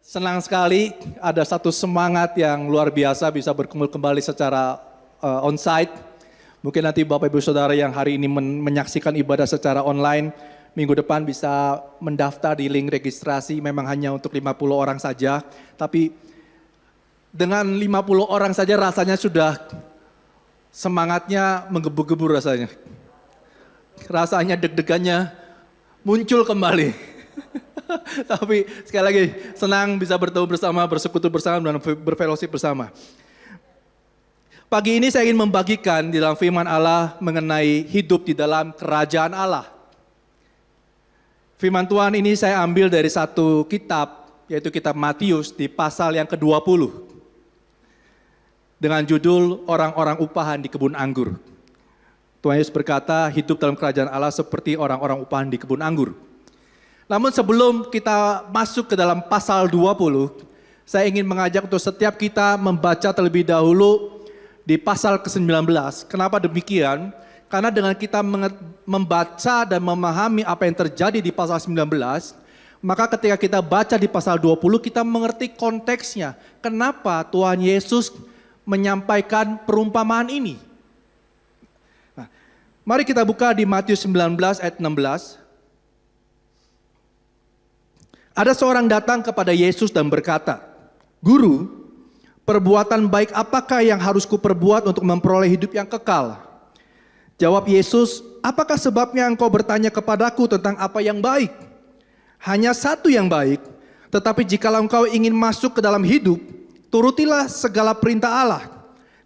Senang sekali ada satu semangat yang luar biasa bisa berkumpul kembali secara on-site. Mungkin nanti Bapak Ibu Saudara yang hari ini menyaksikan ibadah secara online, minggu depan bisa mendaftar di link registrasi, memang hanya untuk 50 orang saja. Tapi dengan 50 orang saja rasanya sudah semangatnya menggebu-gebu rasanya. Rasanya deg-degannya muncul kembali. Tapi sekali lagi senang bisa bertemu bersama, bersekutu bersama, dan berfellowship bersama. Pagi ini saya ingin membagikan di dalam firman Allah mengenai hidup di dalam kerajaan Allah. Firman Tuhan ini saya ambil dari satu kitab, yaitu kitab Matius di pasal yang ke-20. Dengan judul orang-orang upahan di kebun anggur. Tuhan Yesus berkata, hidup dalam kerajaan Allah seperti orang-orang upahan di kebun anggur. Namun sebelum kita masuk ke dalam pasal 20, saya ingin mengajak untuk setiap kita membaca terlebih dahulu di pasal ke-19. Kenapa demikian? Karena dengan kita membaca dan memahami apa yang terjadi di pasal 19, maka ketika kita baca di pasal 20, kita mengerti konteksnya. Kenapa Tuhan Yesus menyampaikan perumpamaan ini? Nah, mari kita buka di Matius 19 ayat 16. Ada seorang datang kepada Yesus dan berkata, "Guru, perbuatan baik apakah yang harus kuperbuat untuk memperoleh hidup yang kekal?" Jawab Yesus, "Apakah sebabnya engkau bertanya kepadaku tentang apa yang baik? Hanya satu yang baik, tetapi jikalau engkau ingin masuk ke dalam hidup, turutilah segala perintah Allah."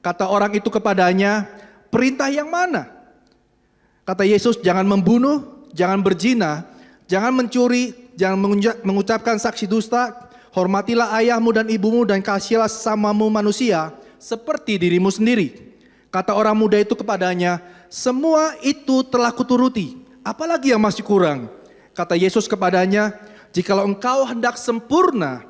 Kata orang itu kepadanya, "Perintah yang mana?" Kata Yesus, "Jangan membunuh, jangan berzina, jangan mencuri, jangan mengucapkan saksi dusta, hormatilah ayahmu dan ibumu dan kasihilah sesamamu manusia seperti dirimu sendiri." Kata orang muda itu kepadanya, "Semua itu telah kuturuti, apalagi yang masih kurang?" Kata Yesus kepadanya, "Jikalau engkau hendak sempurna,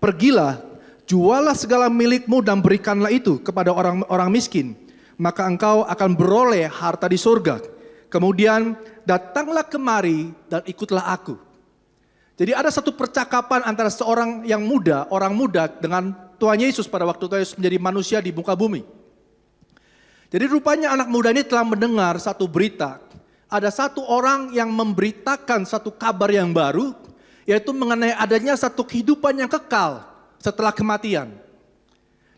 pergilah, jualah segala milikmu dan berikanlah itu kepada orang-orang miskin, maka engkau akan beroleh harta di surga. Kemudian datanglah kemari dan ikutlah aku." Jadi ada satu percakapan antara seorang yang muda, orang muda dengan Tuhan Yesus pada waktu Tuhan Yesus menjadi manusia di muka bumi. Jadi rupanya anak muda ini telah mendengar satu berita. Ada satu orang yang memberitakan satu kabar yang baru, yaitu mengenai adanya satu kehidupan yang kekal setelah kematian.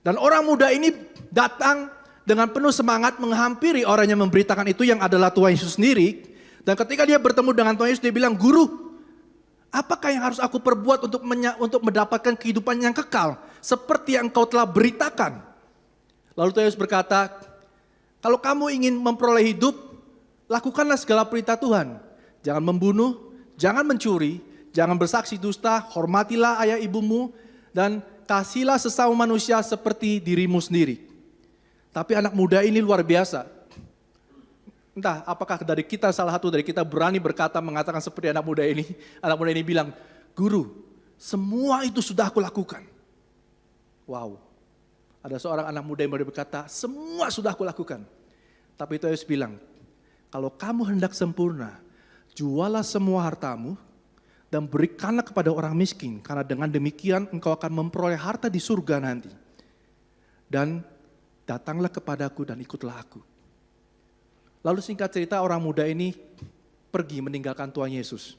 Dan orang muda ini datang dengan penuh semangat menghampiri orang yang memberitakan itu yang adalah Tuhan Yesus sendiri. Dan ketika dia bertemu dengan Tuhan Yesus, dia bilang, "Guru, apakah yang harus aku perbuat untuk mendapatkan kehidupan yang kekal seperti yang engkau telah beritakan?" Lalu Tuhan Yesus berkata, "Kalau kamu ingin memperoleh hidup, lakukanlah segala perintah Tuhan. Jangan membunuh, jangan mencuri, jangan bersaksi dusta, hormatilah ayah ibumu, dan kasihilah sesama manusia seperti dirimu sendiri." Tapi anak muda ini luar biasa. Entah apakah dari kita, salah satu dari kita berani berkata, mengatakan seperti anak muda ini. Anak muda ini bilang, "Guru, semua itu sudah aku lakukan." Wow. Ada seorang anak muda yang berkata, "Semua sudah aku lakukan." Tapi Tuhan Yesus bilang, "Kalau kamu hendak sempurna, jualah semua hartamu dan berikanlah kepada orang miskin. Karena dengan demikian engkau akan memperoleh harta di surga nanti. Dan datanglah kepadaku dan ikutlah aku." Lalu singkat cerita orang muda ini pergi meninggalkan Tuhan Yesus.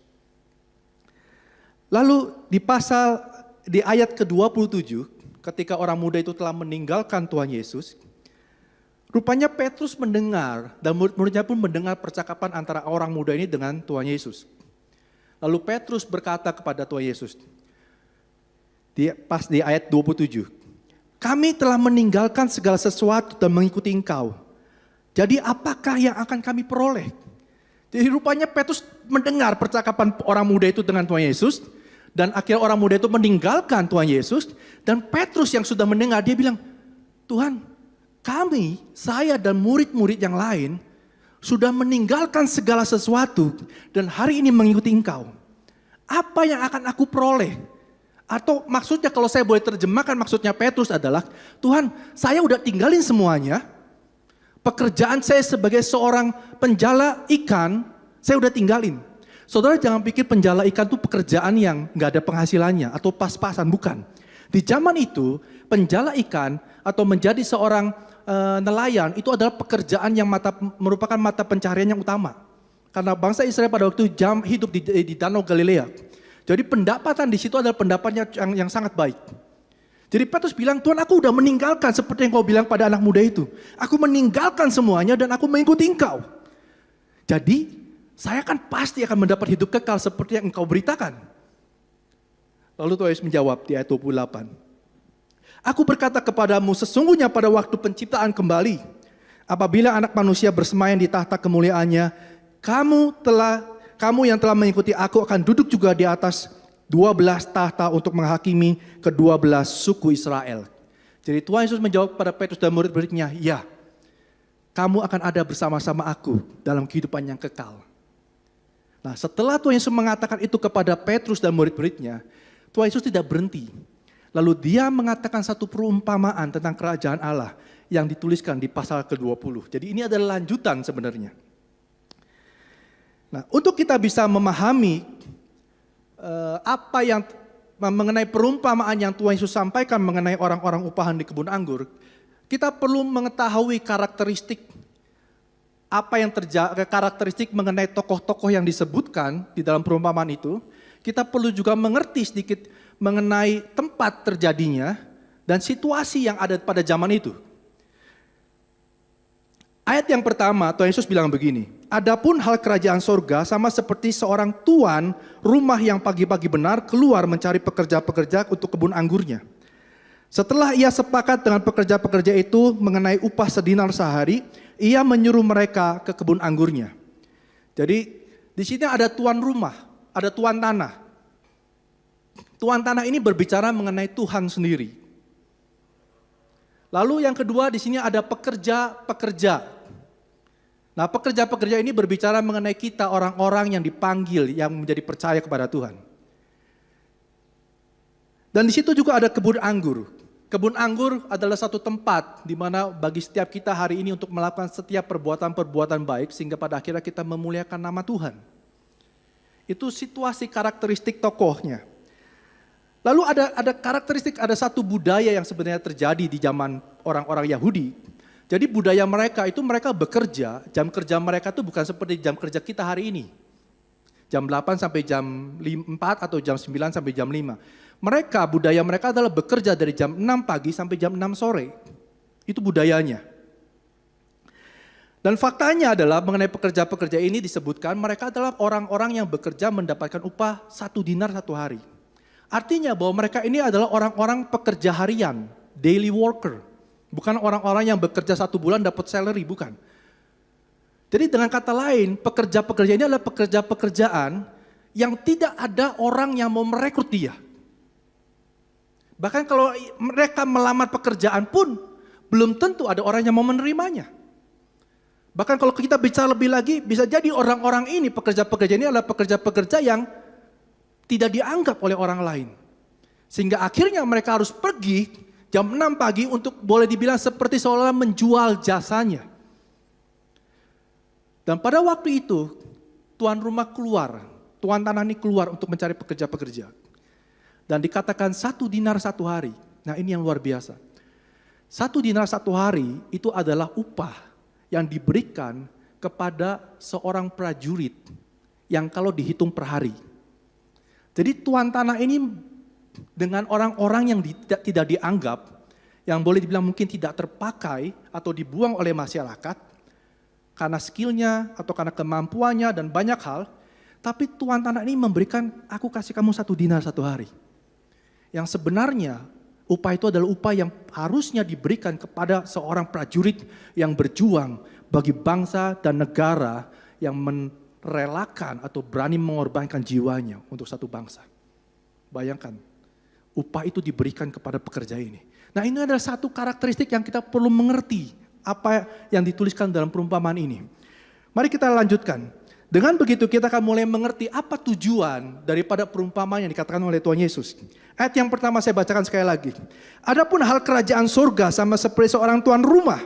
Lalu di ayat ke-27, ketika orang muda itu telah meninggalkan Tuhan Yesus, rupanya Petrus mendengar dan murid-muridnya pun mendengar percakapan antara orang muda ini dengan Tuhan Yesus. Lalu Petrus berkata kepada Tuhan Yesus, pas di ayat 27, "Kami telah meninggalkan segala sesuatu dan mengikuti Engkau. Jadi apakah yang akan kami peroleh?" Jadi rupanya Petrus mendengar percakapan orang muda itu dengan Tuhan Yesus. Dan akhirnya orang muda itu meninggalkan Tuhan Yesus. Dan Petrus yang sudah mendengar, dia bilang, "Tuhan, kami, saya dan murid-murid yang lain sudah meninggalkan segala sesuatu dan hari ini mengikuti Engkau. Apa yang akan aku peroleh?" Atau maksudnya kalau saya boleh terjemahkan, maksudnya Petrus adalah, "Tuhan, saya udah tinggalin semuanya. Pekerjaan saya sebagai seorang penjala ikan, saya udah tinggalin. Saudara jangan pikir penjala ikan itu pekerjaan yang nggak ada penghasilannya atau pas-pasan, bukan. Di zaman itu, penjala ikan atau menjadi seorang nelayan itu adalah pekerjaan yang merupakan mata pencaharian yang utama. Karena bangsa Israel pada waktu itu hidup di Danau Galilea. Jadi pendapatan di situ adalah pendapatnya yang sangat baik. Jadi Petrus bilang, Tuhan, aku udah meninggalkan seperti yang kau bilang pada anak muda itu. Aku meninggalkan semuanya dan aku mengikuti engkau. Jadi saya kan pasti akan mendapat hidup kekal seperti yang engkau beritakan. Lalu Tuhan Yesus menjawab di ayat 28. Aku berkata kepadamu, sesungguhnya pada waktu penciptaan kembali, apabila anak manusia bersemayam di tahta kemuliaannya, kamu yang telah mengikuti aku akan duduk juga di atas 12 tahta untuk menghakimi ke-12 suku Israel. Jadi Tuhan Yesus menjawab pada Petrus dan murid-muridnya, ya, kamu akan ada bersama-sama aku dalam kehidupan yang kekal. Nah, setelah Tuhan Yesus mengatakan itu kepada Petrus dan murid-muridnya, Tuhan Yesus tidak berhenti. Lalu dia mengatakan satu perumpamaan tentang kerajaan Allah yang dituliskan di pasal ke-20. Jadi ini adalah lanjutan sebenarnya. Nah, untuk kita bisa memahami apa yang mengenai perumpamaan yang Tuhan Yesus sampaikan mengenai orang-orang upahan di kebun anggur, kita perlu mengetahui karakteristik karakteristik mengenai tokoh-tokoh yang disebutkan di dalam perumpamaan itu. Kita perlu juga mengerti sedikit mengenai tempat terjadinya dan situasi yang ada pada zaman itu. Ayat yang pertama, Tuhan Yesus bilang begini, adapun hal kerajaan sorga sama seperti seorang tuan rumah yang pagi-pagi benar keluar mencari pekerja-pekerja untuk kebun anggurnya. Setelah ia sepakat dengan pekerja-pekerja itu mengenai upah sedinar sehari, ia menyuruh mereka ke kebun anggurnya. Jadi di sini ada tuan rumah, ada tuan tanah. Tuan tanah ini berbicara mengenai Tuhan sendiri. Lalu yang kedua di sini ada pekerja-pekerja. Nah, pekerja-pekerja ini berbicara mengenai kita orang-orang yang dipanggil yang menjadi percaya kepada Tuhan. Dan di situ juga ada kebun anggur. Kebun anggur adalah satu tempat di mana bagi setiap kita hari ini untuk melakukan setiap perbuatan-perbuatan baik sehingga pada akhirnya kita memuliakan nama Tuhan. Itu situasi karakteristik tokohnya. Lalu ada karakteristik, ada satu budaya yang sebenarnya terjadi di zaman orang-orang Yahudi. Jadi budaya mereka itu mereka bekerja, jam kerja mereka itu bukan seperti jam kerja kita hari ini. Jam 8 sampai jam 4 atau jam 9 sampai jam 5. Budaya mereka adalah bekerja dari jam 6 pagi sampai jam 6 sore. Itu budayanya. Dan faktanya adalah mengenai pekerja-pekerja ini disebutkan mereka adalah orang-orang yang bekerja mendapatkan upah 1 dinar 1 hari. Artinya bahwa mereka ini adalah orang-orang pekerja harian, daily worker. Bukan orang-orang yang bekerja 1 bulan dapat salary, bukan. Jadi dengan kata lain, pekerja-pekerja ini adalah pekerja-pekerjaan yang tidak ada orang yang mau merekrut dia. Bahkan kalau mereka melamar pekerjaan pun, belum tentu ada orang yang mau menerimanya. Bahkan kalau kita bicara lebih lagi, bisa jadi orang-orang ini, pekerja-pekerja ini adalah pekerja-pekerja yang tidak dianggap oleh orang lain. Sehingga akhirnya mereka harus pergi jam 6 pagi untuk boleh dibilang seperti seolah-olah menjual jasanya. Dan pada waktu itu, tuan rumah keluar, tuan tanah ini keluar untuk mencari pekerja-pekerja. Dan dikatakan 1 dinar 1 hari. Nah ini yang luar biasa. 1 dinar 1 hari itu adalah upah yang diberikan kepada seorang prajurit yang kalau dihitung per hari. Jadi tuan tanah ini dengan orang-orang yang tidak dianggap, yang boleh dibilang mungkin tidak terpakai atau dibuang oleh masyarakat, karena skillnya atau karena kemampuannya dan banyak hal, tapi tuan tanah ini memberikan, aku kasih kamu 1 dinar 1 hari. Yang sebenarnya upah itu adalah upah yang harusnya diberikan kepada seorang prajurit yang berjuang bagi bangsa dan negara yang merelakan atau berani mengorbankan jiwanya untuk satu bangsa. Bayangkan, upah itu diberikan kepada pekerja ini. Nah ini adalah satu karakteristik yang kita perlu mengerti apa yang dituliskan dalam perumpamaan ini. Mari kita lanjutkan. Dengan begitu kita akan mulai mengerti apa tujuan daripada perumpamaan yang dikatakan oleh Tuhan Yesus. Ayat yang pertama saya bacakan sekali lagi. Adapun hal kerajaan surga sama seperti seorang tuan rumah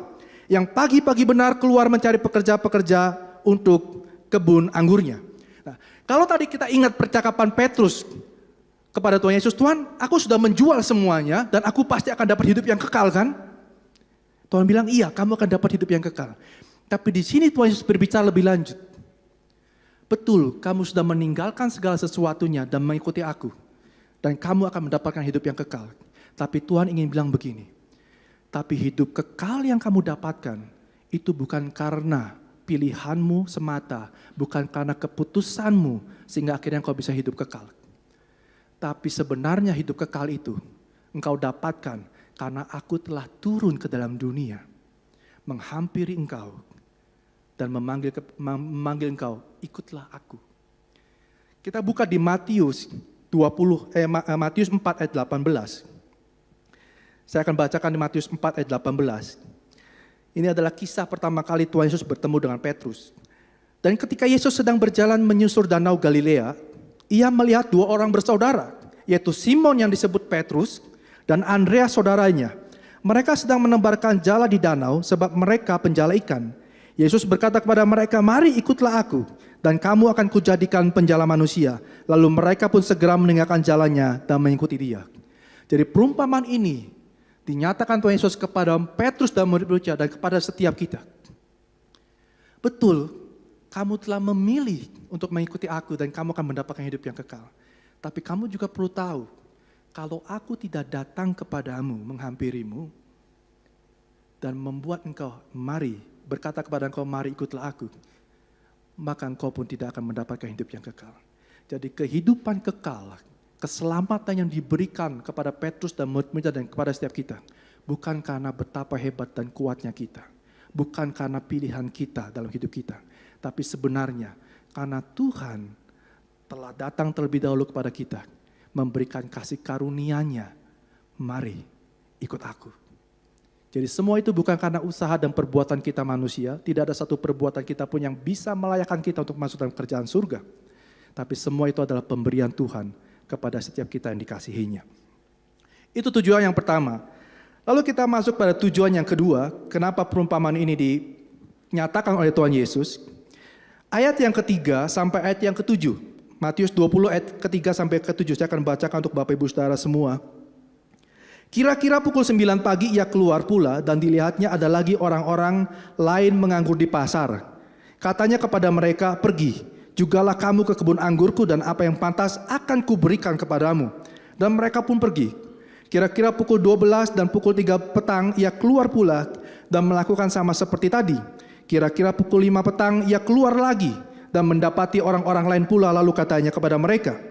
yang pagi-pagi benar keluar mencari pekerja-pekerja untuk kebun anggurnya. Nah, Kalau tadi kita ingat percakapan Petrus kepada Tuhan Yesus, Tuhan, aku sudah menjual semuanya dan aku pasti akan dapat hidup yang kekal kan? Tuhan bilang, iya, kamu akan dapat hidup yang kekal. Tapi di sini Tuhan Yesus berbicara lebih lanjut. Betul, kamu sudah meninggalkan segala sesuatunya dan mengikuti aku. Dan kamu akan mendapatkan hidup yang kekal. Tapi Tuhan ingin bilang begini, tapi hidup kekal yang kamu dapatkan, itu bukan karena pilihanmu semata, bukan karena keputusanmu, sehingga akhirnya engkau bisa hidup kekal. Tapi sebenarnya hidup kekal itu, engkau dapatkan karena aku telah turun ke dalam dunia, menghampiri engkau, dan memanggil engkau, ikutlah aku. Kita buka di Matius 4 ayat 18. Saya akan bacakan di Matius 4 ayat 18. Ini adalah kisah pertama kali Tuhan Yesus bertemu dengan Petrus. Dan ketika Yesus sedang berjalan menyusur danau Galilea, ia melihat dua orang bersaudara, yaitu Simon yang disebut Petrus dan Andreas saudaranya. Mereka sedang menebarkan jala di danau sebab mereka penjala ikan. Yesus berkata kepada mereka, mari ikutlah aku dan kamu akan kujadikan penjala manusia. Lalu mereka pun segera meninggalkan jalannya dan mengikuti dia. Jadi perumpamaan ini dinyatakan Tuhan Yesus kepada Petrus dan murid-muridnya dan kepada setiap kita. Betul, kamu telah memilih untuk mengikuti aku dan kamu akan mendapatkan hidup yang kekal. Tapi kamu juga perlu tahu, kalau aku tidak datang kepadamu, menghampirimu, dan membuat engkau berkata kepada engkau, mari ikutlah aku, maka engkau pun tidak akan mendapatkan hidup yang kekal. Jadi kehidupan kekal, keselamatan yang diberikan kepada Petrus dan murid-muridnya dan kepada setiap kita, bukan karena betapa hebat dan kuatnya kita, bukan karena pilihan kita dalam hidup kita, tapi sebenarnya karena Tuhan telah datang terlebih dahulu kepada kita, memberikan kasih karunia-Nya, mari ikut aku. Jadi semua itu bukan karena usaha dan perbuatan kita manusia, tidak ada satu perbuatan kita pun yang bisa melayakkan kita untuk masuk dalam kerjaan surga. Tapi semua itu adalah pemberian Tuhan kepada setiap kita yang dikasihinya. Itu tujuan yang pertama. Lalu kita masuk pada tujuan yang kedua, kenapa perumpamaan ini dinyatakan oleh Tuhan Yesus. Ayat yang ketiga sampai ayat yang ketujuh. Matius 20 ayat ketiga sampai ketujuh. Saya akan bacakan untuk Bapak Ibu Saudara semua. Kira-kira pukul 9 pagi ia keluar pula dan dilihatnya ada lagi orang-orang lain menganggur di pasar. Katanya kepada mereka, pergi, jugalah kamu ke kebun anggurku dan apa yang pantas akan kuberikan kepadamu. Dan mereka pun pergi. Kira-kira pukul 12 dan pukul 3 petang ia keluar pula dan melakukan sama seperti tadi. Kira-kira pukul 5 petang ia keluar lagi dan mendapati orang-orang lain pula, lalu katanya kepada mereka,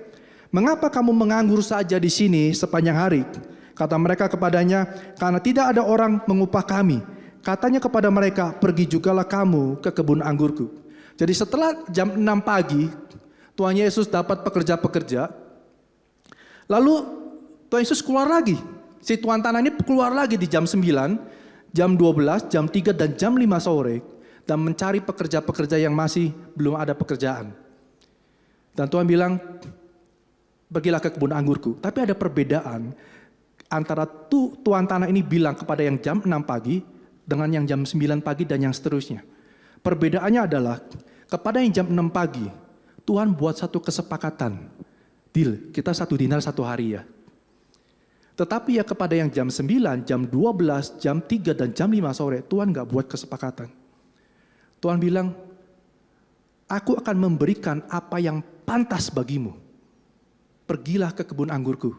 mengapa kamu menganggur saja di sini sepanjang hari? Kata mereka kepadanya, karena tidak ada orang mengupah kami. Katanya kepada mereka, pergi jugalah kamu ke kebun anggurku. Jadi setelah jam 6 pagi, Tuhan Yesus dapat pekerja-pekerja. Lalu Tuhan Yesus keluar lagi. Si tuan tanah ini keluar lagi di jam 9, jam 12, jam 3, dan jam 5 sore. Dan mencari pekerja-pekerja yang masih belum ada pekerjaan. Dan Tuhan bilang, pergilah ke kebun anggurku. Tapi ada perbedaan antara tuan tanah ini bilang kepada yang jam 6 pagi dengan yang jam 9 pagi dan yang seterusnya. Perbedaannya adalah kepada yang jam 6 pagi, Tuhan buat satu kesepakatan. Deal, kita 1 dinar 1 hari ya. Tetapi ya kepada yang jam 9, jam 12, jam 3, dan jam 5 sore, Tuhan gak buat kesepakatan. Tuhan bilang, aku akan memberikan apa yang pantas bagimu. Pergilah ke kebun anggurku.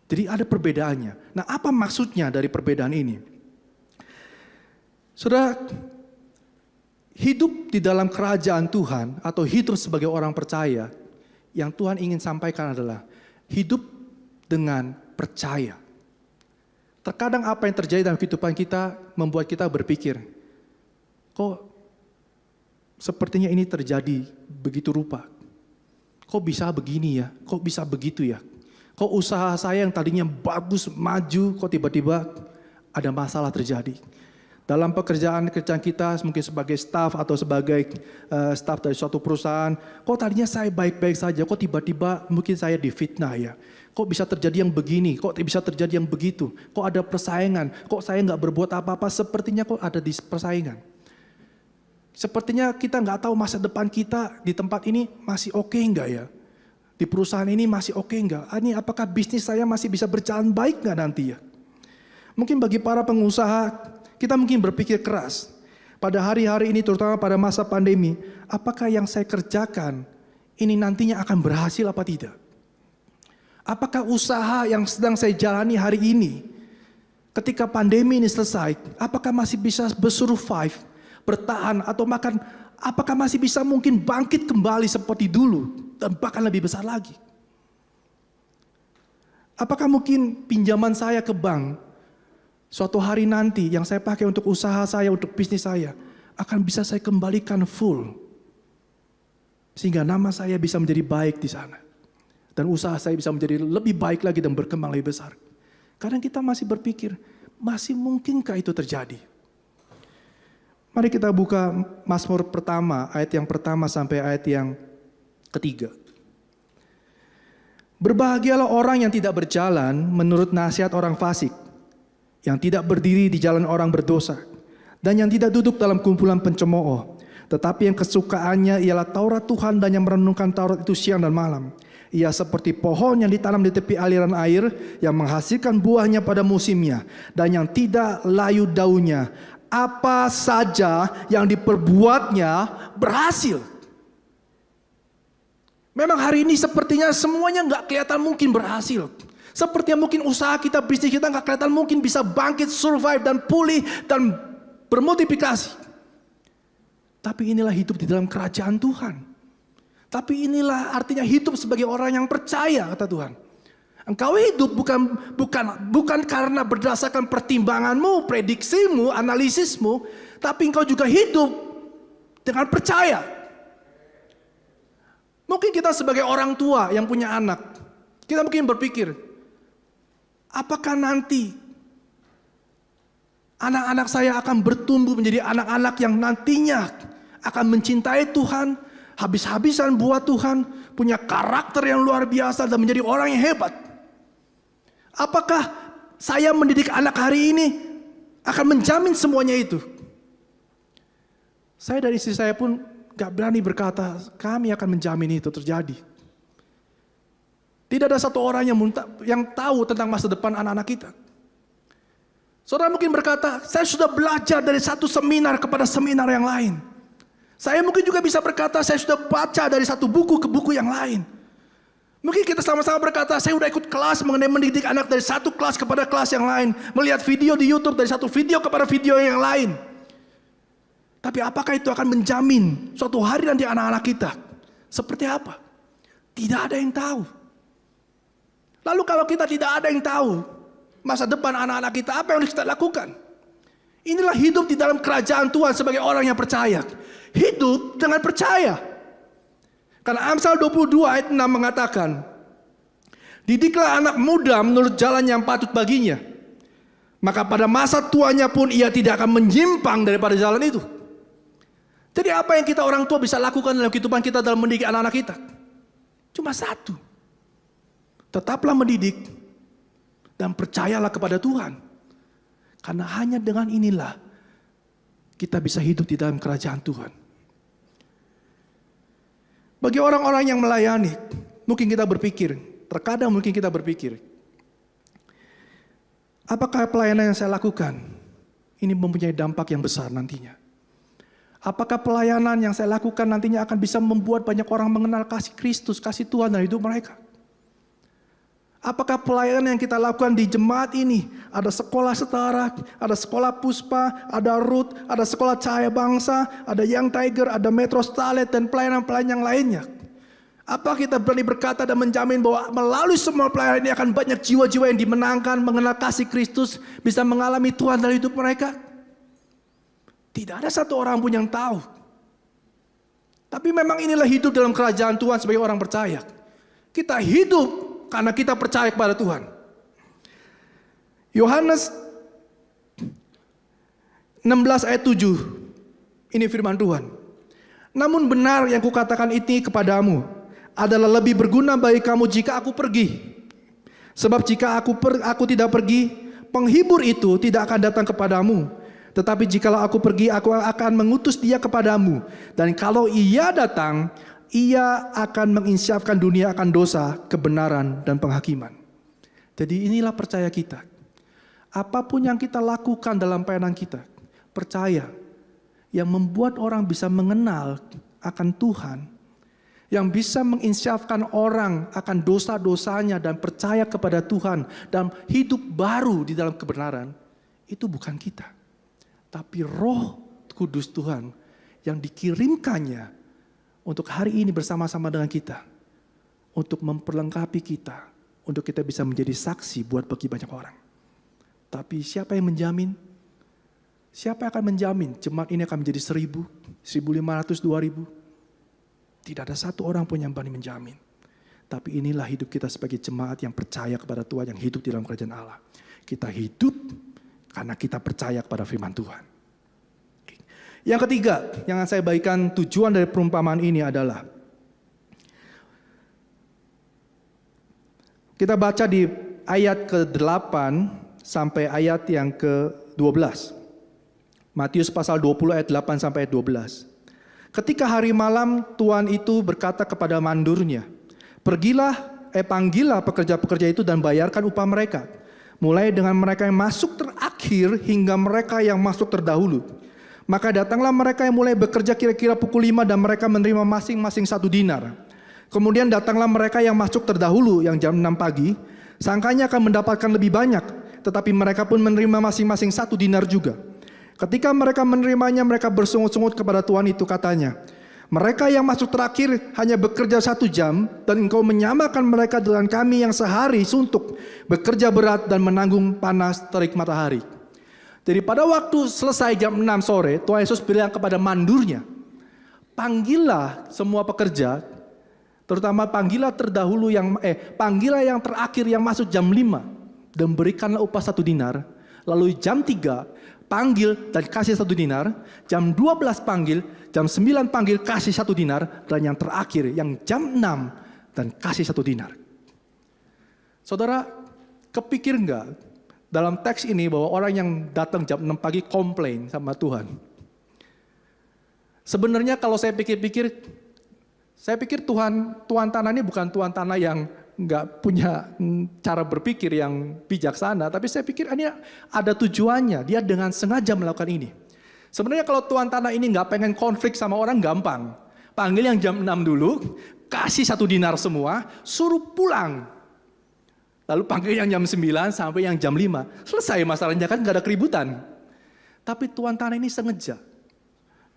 Jadi ada perbedaannya. Nah, apa maksudnya dari perbedaan ini? Saudara, hidup di dalam kerajaan Tuhan atau hidup sebagai orang percaya, yang Tuhan ingin sampaikan adalah hidup dengan percaya. Terkadang apa yang terjadi dalam kehidupan kita membuat kita berpikir, kok sepertinya ini terjadi begitu rupa. Kok bisa begini ya? Kok bisa begitu ya? Kok usaha saya yang tadinya bagus, maju, kok tiba-tiba ada masalah terjadi. Dalam pekerjaan kita mungkin sebagai staff atau sebagai staff dari suatu perusahaan, kok tadinya saya baik-baik saja, kok tiba-tiba mungkin saya difitnah ya. Kok bisa terjadi yang begini, kok bisa terjadi yang begitu, kok ada persaingan, kok saya nggak berbuat apa-apa, sepertinya kok ada di persaingan. Sepertinya kita nggak tahu masa depan kita di tempat ini masih oke nggak ya? Di perusahaan ini masih oke nggak? Ini apakah bisnis saya masih bisa berjalan baik nggak nanti ya? Mungkin bagi para pengusaha, kita mungkin berpikir keras. Pada hari-hari ini terutama pada masa pandemi, apakah yang saya kerjakan ini nantinya akan berhasil apa tidak? Apakah usaha yang sedang saya jalani hari ini, ketika pandemi ini selesai, apakah masih bisa bersurvive, bertahan atau makan, apakah masih bisa mungkin bangkit kembali seperti dulu dan bahkan lebih besar lagi? Apakah mungkin pinjaman saya ke bank suatu hari nanti yang saya pakai untuk usaha saya, untuk bisnis saya, akan bisa saya kembalikan full, sehingga nama saya bisa menjadi baik di sana, dan usaha saya bisa menjadi lebih baik lagi dan berkembang lebih besar? Kadang kita masih berpikir, masih mungkinkah itu terjadi? Mari kita buka Mazmur pertama, ayat yang pertama sampai ayat yang ketiga. Berbahagialah orang yang tidak berjalan menurut nasihat orang fasik, yang tidak berdiri di jalan orang berdosa, dan yang tidak duduk dalam kumpulan pencemooh, tetapi yang kesukaannya ialah Taurat Tuhan dan yang merenungkan Taurat itu siang dan malam. Ia seperti pohon yang ditanam di tepi aliran air, yang menghasilkan buahnya pada musimnya, dan yang tidak layu daunnya. Apa saja yang diperbuatnya berhasil. Memang hari ini sepertinya semuanya nggak kelihatan mungkin berhasil. Sepertinya mungkin usaha kita, bisnis kita nggak kelihatan mungkin bisa bangkit, survive dan pulih dan bermultiplikasi. Tapi inilah hidup di dalam kerajaan Tuhan. Tapi inilah artinya hidup sebagai orang yang percaya, kata Tuhan. Engkau hidup bukan karena berdasarkan pertimbanganmu, prediksimu, analisismu, tapi engkau juga hidup dengan percaya. Mungkin kita sebagai orang tua yang punya anak, kita mungkin berpikir, apakah nanti anak-anak saya akan bertumbuh menjadi anak-anak yang nantinya akan mencintai Tuhan, habis-habisan buat Tuhan, punya karakter yang luar biasa dan menjadi orang yang hebat? Apakah saya mendidik anak hari ini akan menjamin semuanya itu? Saya dan istri saya pun gak berani berkata kami akan menjamin itu terjadi. Tidak ada satu orang yang tahu tentang masa depan anak-anak kita. Saudara mungkin berkata, saya sudah belajar dari satu seminar kepada seminar yang lain. Saya mungkin juga bisa berkata, saya sudah baca dari satu buku ke buku yang lain. Mungkin kita sama-sama berkata, saya sudah ikut kelas mengenai mendidik anak dari satu kelas kepada kelas yang lain. Melihat video di YouTube dari satu video kepada video yang lain. Tapi apakah itu akan menjamin suatu hari nanti anak-anak kita seperti apa? Tidak ada yang tahu. Lalu kalau kita tidak ada yang tahu masa depan anak-anak kita, apa yang harus kita lakukan? Inilah hidup di dalam kerajaan Tuhan sebagai orang yang percaya. Hidup dengan percaya. Karena Amsal 22 ayat 6 mengatakan, didiklah anak muda menurut jalan yang patut baginya, maka pada masa tuanya pun ia tidak akan menyimpang daripada jalan itu. Jadi apa yang kita orang tua bisa lakukan dalam kehidupan kita dalam mendidik anak-anak kita? Cuma satu. Tetaplah mendidik dan percayalah kepada Tuhan. Karena hanya dengan inilah kita bisa hidup di dalam kerajaan Tuhan. Bagi orang-orang yang melayani, mungkin kita berpikir, terkadang mungkin kita berpikir, apakah pelayanan yang saya lakukan ini mempunyai dampak yang besar nantinya? Apakah pelayanan yang saya lakukan nantinya akan bisa membuat banyak orang mengenal kasih Kristus, kasih Tuhan dalam hidup mereka? Apakah pelayanan yang kita lakukan di jemaat ini, ada sekolah setara, ada sekolah Puspa, ada Root, ada sekolah Cahaya Bangsa, ada Young Tiger, ada Metro Starlet, dan pelayanan-pelayanan yang lainnya? Apa kita berani berkata dan menjamin bahwa melalui semua pelayanan ini akan banyak jiwa-jiwa yang dimenangkan, mengenal kasih Kristus, bisa mengalami Tuhan dalam hidup mereka? Tidak ada satu orang pun yang tahu. Tapi memang inilah hidup dalam kerajaan Tuhan sebagai orang percaya. Kita hidup karena kita percaya kepada Tuhan. Yohanes 16 ayat 7. Ini firman Tuhan. Namun benar yang kukatakan ini kepadamu adalah lebih berguna bagi kamu jika aku pergi. Sebab jika aku tidak pergi, penghibur itu tidak akan datang kepadamu. Tetapi jikalau aku pergi, aku akan mengutus dia kepadamu. Dan kalau ia datang, ia akan menginsyafkan dunia akan dosa, kebenaran, dan penghakiman. Jadi inilah percaya kita. Apapun yang kita lakukan dalam pelayanan kita, percaya. Yang membuat orang bisa mengenal akan Tuhan. Yang bisa menginsyafkan orang akan dosa-dosanya dan percaya kepada Tuhan. Dan hidup baru di dalam kebenaran. Itu bukan kita. Tapi Roh Kudus Tuhan yang dikirimkannya untuk hari ini bersama-sama dengan kita. Untuk memperlengkapi kita. Untuk kita bisa menjadi saksi buat bagi banyak orang. Tapi siapa yang menjamin? Siapa yang akan menjamin jemaat ini akan menjadi 1.000, 1.500, 2.000? Tidak ada satu orang pun yang berani menjamin. Tapi inilah hidup kita sebagai jemaat yang percaya kepada Tuhan, yang hidup di dalam kerajaan Allah. Kita hidup karena kita percaya kepada firman Tuhan. Yang ketiga, yang saya bagikan tujuan dari perumpamaan ini adalah kita baca di ayat ke-8 sampai ayat yang ke-12. Matius pasal 20 ayat 8 sampai ayat 12. Ketika hari malam, tuan itu berkata kepada mandurnya, panggillah pekerja-pekerja itu dan bayarkan upah mereka. Mulai dengan mereka yang masuk terakhir hingga mereka yang masuk terdahulu. Maka datanglah mereka yang mulai bekerja kira-kira pukul 5 dan mereka menerima masing-masing 1 dinar. Kemudian datanglah mereka yang masuk terdahulu yang jam 6 pagi. Sangkanya akan mendapatkan lebih banyak, tetapi mereka pun menerima masing-masing 1 dinar juga. Ketika mereka menerimanya, mereka bersungut-sungut kepada tuan itu, katanya, mereka yang masuk terakhir hanya bekerja 1 jam, dan engkau menyamakan mereka dengan kami yang sehari suntuk, bekerja berat dan menanggung panas terik matahari. Jadi pada waktu selesai jam 6 sore, Tuhan Yesus bilang kepada mandurnya, panggillah semua pekerja, terutama panggillah yang terakhir yang masuk jam 5, dan berikanlah upah 1 dinar, lalu jam 3, panggil dan kasih 1 dinar, jam 12 panggil, jam 9 panggil kasih 1 dinar, dan yang terakhir yang jam 6 dan kasih 1 dinar. Saudara, kepikir enggak dalam teks ini bahwa orang yang datang jam 6 pagi komplain sama Tuhan? Sebenarnya kalau saya pikir tuan tanah ini bukan tuan tanah yang nggak punya cara berpikir yang bijaksana, tapi saya pikir ini ada tujuannya. Dia dengan sengaja melakukan ini. Sebenarnya kalau tuan tanah ini nggak pengen konflik sama orang, gampang. Panggil yang jam 6 dulu, kasih 1 dinar semua, suruh pulang. Lalu panggil yang jam 9 sampai yang jam 5. Selesai masalahnya, kan nggak ada keributan. Tapi tuan tanah ini sengaja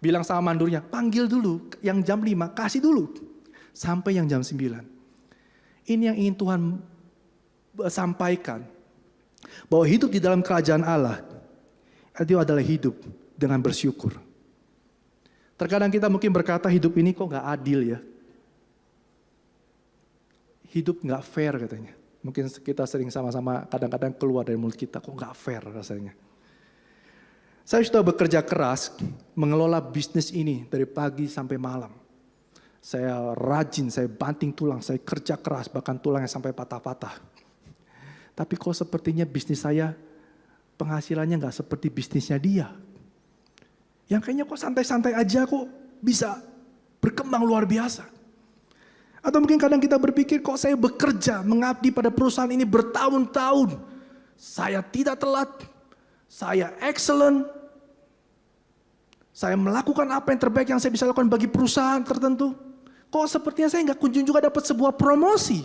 bilang sama mandurnya, panggil dulu yang jam 5, kasih dulu sampai yang jam 9. Ini yang ingin Tuhan sampaikan. Bahwa hidup di dalam kerajaan Allah itu adalah hidup dengan bersyukur. Terkadang kita mungkin berkata hidup ini kok gak adil ya. Hidup gak fair katanya. Mungkin kita sering sama-sama kadang-kadang keluar dari mulut kita, kok gak fair rasanya. Saya sudah bekerja keras mengelola bisnis ini dari pagi sampai malam. Saya rajin, saya banting tulang, saya kerja keras, bahkan tulangnya sampai patah-patah. Tapi kok sepertinya bisnis saya penghasilannya nggak seperti bisnisnya dia. Yang kayaknya kok santai-santai aja kok bisa berkembang luar biasa. Atau mungkin kadang kita berpikir kok saya bekerja mengabdi pada perusahaan ini bertahun-tahun. Saya tidak telat, saya excellent. Saya melakukan apa yang terbaik yang saya bisa lakukan bagi perusahaan tertentu. Kok sepertinya saya nggak kunjung juga dapat sebuah promosi.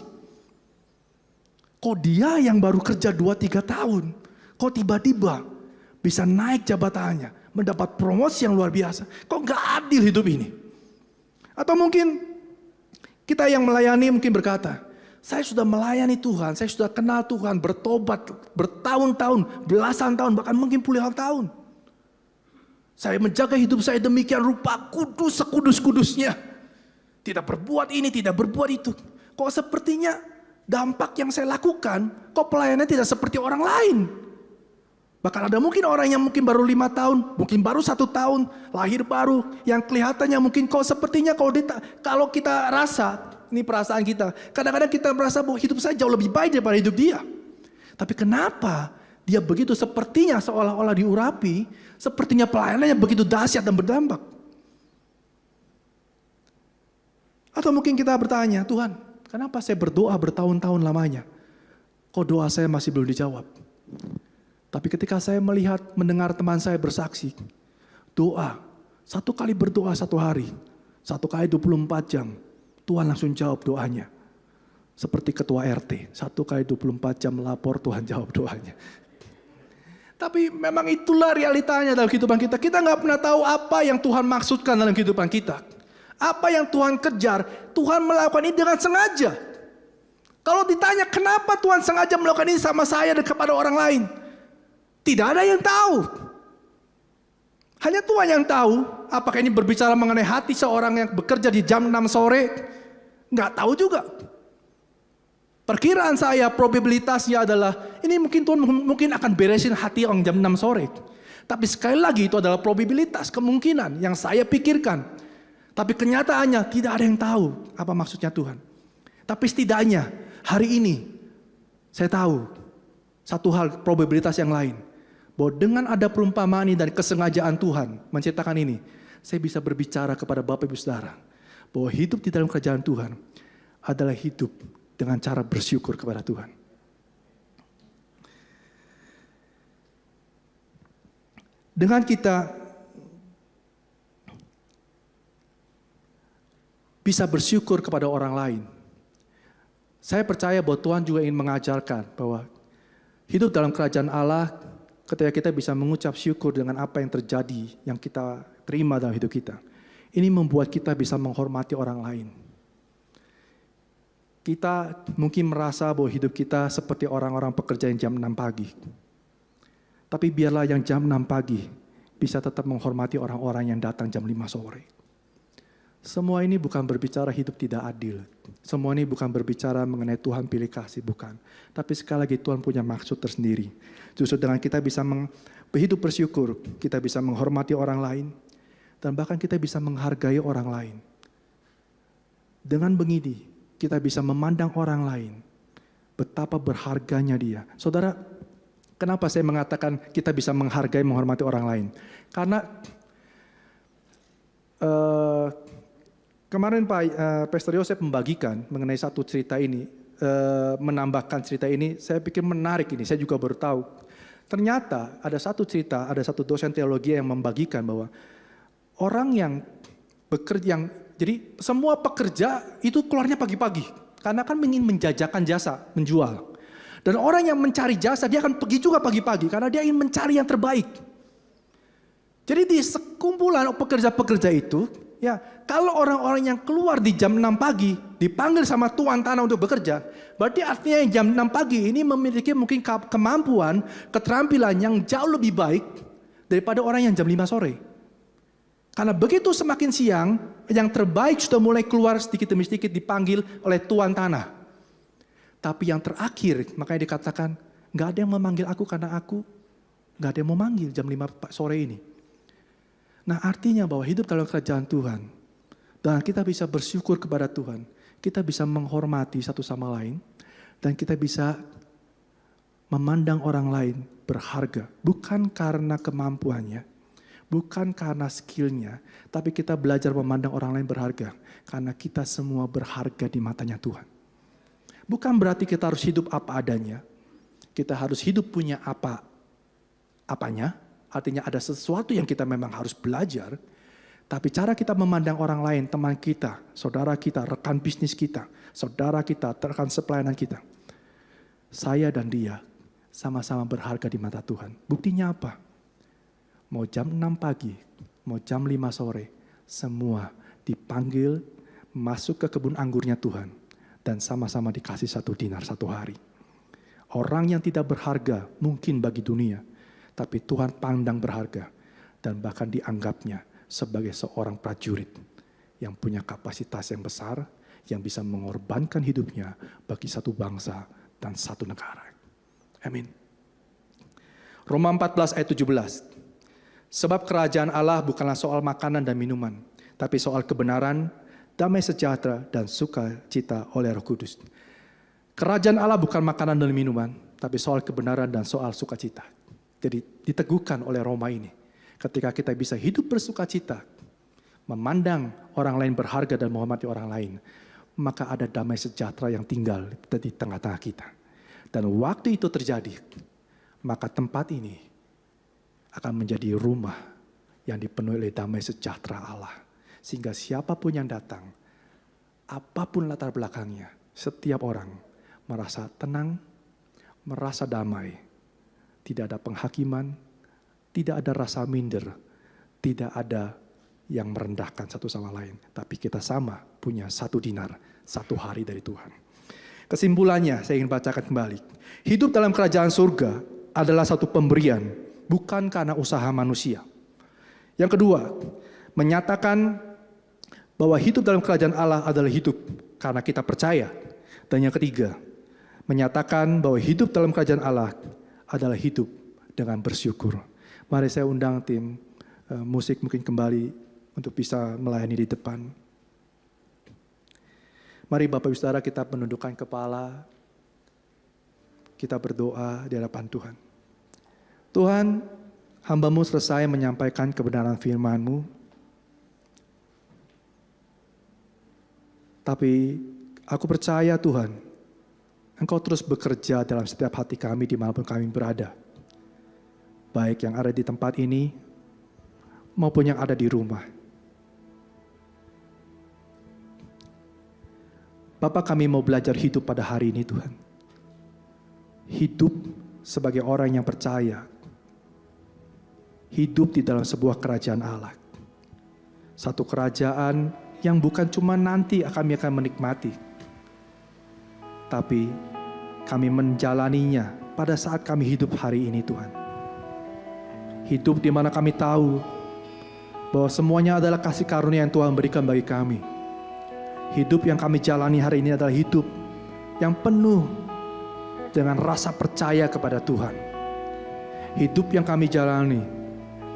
Kok dia yang baru kerja 2-3 tahun, kok tiba-tiba bisa naik jabatannya, mendapat promosi yang luar biasa. Kok nggak adil hidup ini? Atau mungkin kita yang melayani mungkin berkata, saya sudah melayani Tuhan, saya sudah kenal Tuhan, bertobat bertahun-tahun, belasan tahun, bahkan mungkin puluhan tahun. Saya menjaga hidup saya demikian rupa, kudus sekudus-kudusnya. Tidak berbuat ini, tidak berbuat itu. Kok sepertinya dampak yang saya lakukan, kok pelayanannya tidak seperti orang lain. Bahkan ada mungkin orang yang mungkin baru 5 tahun, mungkin baru 1 tahun, lahir baru, yang kelihatannya mungkin kok sepertinya kalau kita rasa, ini perasaan kita, kadang-kadang kita merasa bahwa hidup saya jauh lebih baik daripada hidup dia. Tapi kenapa Dia begitu sepertinya seolah-olah diurapi, sepertinya pelayanannya begitu dahsyat dan berdampak. Atau mungkin kita bertanya, Tuhan, kenapa saya berdoa bertahun-tahun lamanya? Kok doa saya masih belum dijawab? Tapi ketika saya melihat, mendengar teman saya bersaksi, doa, 1 kali berdoa 1 hari, 1 kali 24 jam, Tuhan langsung jawab doanya. Seperti ketua RT, 1 kali 24 jam lapor, Tuhan jawab doanya. Tapi memang itulah realitanya dalam kehidupan kita. Kita nggak pernah tahu apa yang Tuhan maksudkan dalam kehidupan kita. Apa yang Tuhan kejar, Tuhan melakukan ini dengan sengaja. Kalau ditanya kenapa Tuhan sengaja melakukan ini sama saya dan kepada orang lain, tidak ada yang tahu. Hanya Tuhan yang tahu. Apakah ini berbicara mengenai hati seorang yang bekerja di jam 6 sore? Nggak tahu juga. Perkiraan saya probabilitasnya adalah ini mungkin akan beresin hati orang jam 6 sore. Tapi sekali lagi itu adalah probabilitas, kemungkinan yang saya pikirkan. Tapi kenyataannya tidak ada yang tahu apa maksudnya Tuhan. Tapi setidaknya hari ini saya tahu satu hal, probabilitas yang lain. Bahwa dengan ada perumpamaan ini dan kesengajaan Tuhan menciptakan ini, saya bisa berbicara kepada Bapak Ibu Saudara bahwa hidup di dalam kerajaan Tuhan adalah hidup dengan cara bersyukur kepada Tuhan. Dengan kita bisa bersyukur kepada orang lain, saya percaya bahwa Tuhan juga ingin mengajarkan bahwa hidup dalam kerajaan Allah, ketika kita bisa mengucap syukur dengan apa yang terjadi, yang kita terima dalam hidup kita, ini membuat kita bisa menghormati orang lain. Kita mungkin merasa bahwa hidup kita seperti orang-orang pekerja yang jam 6 pagi. Tapi biarlah yang jam 6 pagi bisa tetap menghormati orang-orang yang datang jam 5 sore. Semua ini bukan berbicara hidup tidak adil. Semua ini bukan berbicara mengenai Tuhan pilih kasih, bukan. Tapi sekali lagi Tuhan punya maksud tersendiri. Justru dengan kita bisa hidup bersyukur, kita bisa menghormati orang lain, dan bahkan kita bisa menghargai orang lain. Dengan begini, kita bisa memandang orang lain, betapa berharganya dia. Saudara, kenapa saya mengatakan kita bisa menghargai, menghormati orang lain? Karena kemarin Pastor Yosef membagikan mengenai satu cerita ini, menambahkan cerita ini, saya pikir menarik ini, saya juga baru tahu. Ternyata ada satu cerita, ada satu dosen teologi yang membagikan bahwa orang yang bekerja, jadi semua pekerja itu keluarnya pagi-pagi, karena kan ingin menjajakan jasa, menjual. Dan orang yang mencari jasa, dia akan pergi juga pagi-pagi, karena dia ingin mencari yang terbaik. Jadi di sekumpulan pekerja-pekerja itu, ya, kalau orang-orang yang keluar di jam 6 pagi dipanggil sama tuan tanah untuk bekerja, berarti artinya yang jam 6 pagi ini memiliki mungkin kemampuan, keterampilan yang jauh lebih baik daripada orang yang jam 5 sore. Karena begitu semakin siang, yang terbaik sudah mulai keluar sedikit demi sedikit dipanggil oleh tuan tanah. Tapi yang terakhir, makanya dikatakan, gak ada yang memanggil aku karena aku gak ada yang mau manggil jam 5 sore ini. Nah artinya bahwa hidup dalam kerajaan Tuhan, dan kita bisa bersyukur kepada Tuhan, kita bisa menghormati satu sama lain, dan kita bisa memandang orang lain berharga. Bukan karena kemampuannya, bukan karena skillnya, tapi kita belajar memandang orang lain berharga. Karena kita semua berharga di matanya Tuhan. Bukan berarti kita harus hidup apa adanya, kita harus hidup punya apanya, artinya ada sesuatu yang kita memang harus belajar, tapi cara kita memandang orang lain, teman kita, saudara kita, rekan bisnis kita, saudara kita, rekan sepelayanan kita. Saya dan dia sama-sama berharga di mata Tuhan. Buktinya apa? Mau jam 6 pagi, mau jam 5 sore, semua dipanggil masuk ke kebun anggurnya Tuhan. Dan sama-sama dikasih 1 dinar 1 hari. Orang yang tidak berharga mungkin bagi dunia, tapi Tuhan pandang berharga dan bahkan dianggapnya sebagai seorang prajurit yang punya kapasitas yang besar, yang bisa mengorbankan hidupnya bagi satu bangsa dan satu negara. Amin. Roma 14 ayat 17. Sebab kerajaan Allah bukanlah soal makanan dan minuman, tapi soal kebenaran, damai sejahtera dan sukacita oleh Roh Kudus. Kerajaan Allah bukan makanan dan minuman, tapi soal kebenaran dan soal sukacita. Jadi diteguhkan oleh Roma ini. Ketika kita bisa hidup bersukacita, memandang orang lain berharga dan menghormati orang lain, maka ada damai sejahtera yang tinggal di tengah-tengah kita. Dan waktu itu terjadi, maka tempat ini akan menjadi rumah yang dipenuhi oleh damai sejahtera Allah. Sehingga siapapun yang datang, apapun latar belakangnya, setiap orang merasa tenang, merasa damai. Tidak ada penghakiman, tidak ada rasa minder, tidak ada yang merendahkan satu sama lain. Tapi kita sama punya satu dinar, satu hari dari Tuhan. Kesimpulannya saya ingin bacakan kembali. Hidup dalam kerajaan surga adalah satu pemberian, bukan karena usaha manusia. Yang kedua, menyatakan bahwa hidup dalam kerajaan Allah adalah hidup karena kita percaya. Dan yang ketiga, menyatakan bahwa hidup dalam kerajaan Allah adalah hidup dengan bersyukur. Mari saya undang tim musik mungkin kembali untuk bisa melayani di depan. Mari Bapak Ibu Saudara kita menundukkan kepala, kita berdoa di hadapan Tuhan. Tuhan, hamba-Mu selesai menyampaikan kebenaran firman-Mu, tapi aku percaya Tuhan, Engkau terus bekerja dalam setiap hati kami dimanapun kami berada. Baik yang ada di tempat ini, maupun yang ada di rumah. Bapak, kami mau belajar hidup pada hari ini Tuhan. Hidup sebagai orang yang percaya. Hidup di dalam sebuah kerajaan Allah. Satu kerajaan yang bukan cuma nanti kami akan menikmati, tapi kami menjalaninya pada saat kami hidup hari ini Tuhan. Hidup di mana kami tahu bahwa semuanya adalah kasih karunia yang Tuhan berikan bagi kami. Hidup yang kami jalani hari ini adalah hidup yang penuh dengan rasa percaya kepada Tuhan. Hidup yang kami jalani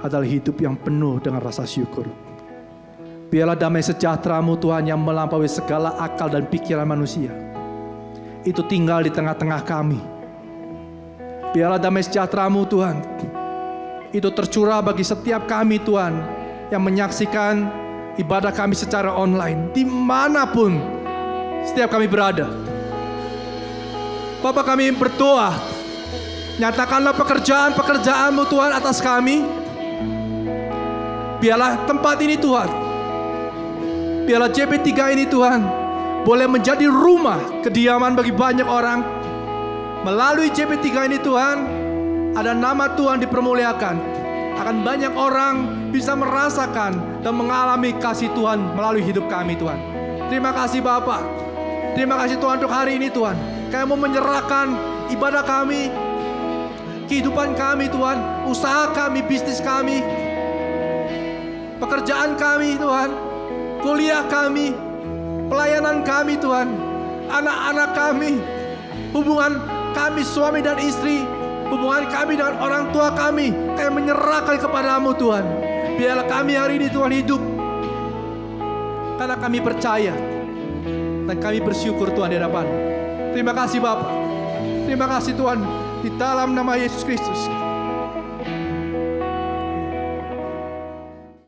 adalah hidup yang penuh dengan rasa syukur. Biarlah damai sejahtera-Mu Tuhan yang melampaui segala akal dan pikiran manusia, itu tinggal di tengah-tengah kami. Biarlah damai sejahtera-Mu Tuhan, itu tercurah bagi setiap kami Tuhan, yang menyaksikan ibadah kami secara online, dimanapun setiap kami berada. Bapa, kami berdoa, nyatakanlah pekerjaan-pekerjaan-Mu Tuhan atas kami. Biarlah tempat ini Tuhan, biarlah JP3 ini Tuhan, boleh menjadi rumah kediaman bagi banyak orang. Melalui JP3 ini Tuhan, ada nama Tuhan dipermuliakan. Akan banyak orang bisa merasakan dan mengalami kasih Tuhan melalui hidup kami Tuhan. Terima kasih Bapak. Terima kasih Tuhan untuk hari ini Tuhan. Kami mau menyerahkan ibadah kami, kehidupan kami Tuhan, usaha kami, bisnis kami, pekerjaan kami Tuhan, kuliah kami, pelayanan kami Tuhan, anak-anak kami, hubungan kami suami dan istri, hubungan kami dengan orang tua kami menyerahkan kepada-Mu Tuhan. Biarlah kami hari ini Tuhan hidup karena kami percaya dan kami bersyukur Tuhan di hadapan. Terima kasih Bapak. Terima kasih Tuhan, di dalam nama Yesus Kristus